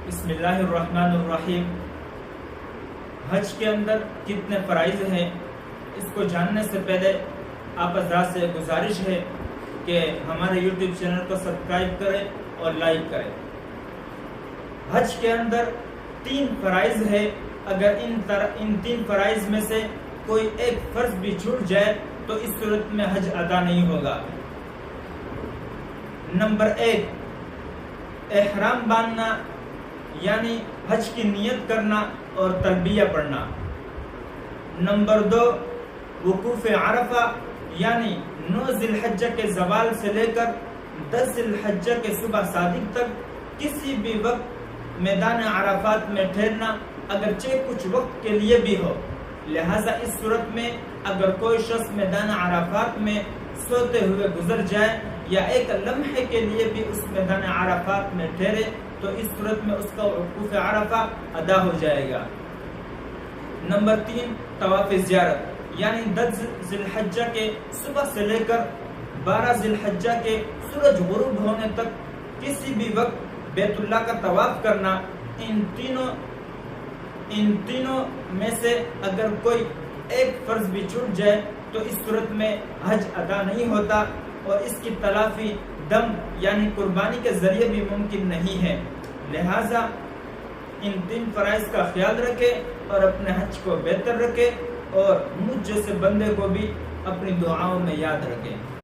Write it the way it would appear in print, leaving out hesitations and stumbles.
بسم اللہ الرحمن الرحیم۔ حج کے اندر کتنے فرائض ہیں، اس کو جاننے سے پہلے آپ حضرات سے گزارش ہے کہ ہمارے یوٹیوب چینل کو سبسکرائب کریں اور لائک کریں۔ حج کے اندر 3 فرائض ہے، اگر ان 3 فرائض میں سے کوئی ایک فرض بھی چھوٹ جائے تو اس صورت میں حج ادا نہیں ہوگا۔ نمبر 1، احرام باندھنا یعنی حج کی نیت کرنا اور تلبیہ پڑھنا۔ نمبر 2، وقوف عرفہ یعنی 9 ذی الحجہ کے زوال سے لے کر 10 ذی الحجہ کے صبح صادق تک کسی بھی وقت میدان عرفات میں ٹھہرنا، اگرچہ کچھ وقت کے لیے بھی ہو۔ لہٰذا اس صورت میں اگر کوئی شخص میدان عرفات میں سوتے ہوئے گزر جائے یا ایک لمحے کے لیے بھی اس میدان عرفات میں ٹھہرے تو اس صورت میں اس کا وقوف عرفہ ادا ہو جائے گا۔ نمبر 3، طواف زیارت یعنی 10 ذی الحجہ کے صبح سے لے کر 12 ذی الحجہ کے سورج غروب ہونے تک کسی بھی وقت بیت اللہ کا طواف کرنا۔ ان تینوں میں سے اگر کوئی ایک فرض بھی چھوٹ جائے تو اس صورت میں حج ادا نہیں ہوتا اور اس کی تلافی دم یعنی قربانی کے ذریعے بھی ممکن نہیں ہے۔ لہٰذا ان 3 فرائض کا خیال رکھے اور اپنے حج کو بہتر رکھے اور مجھ جیسے بندے کو بھی اپنی دعاؤں میں یاد رکھیں۔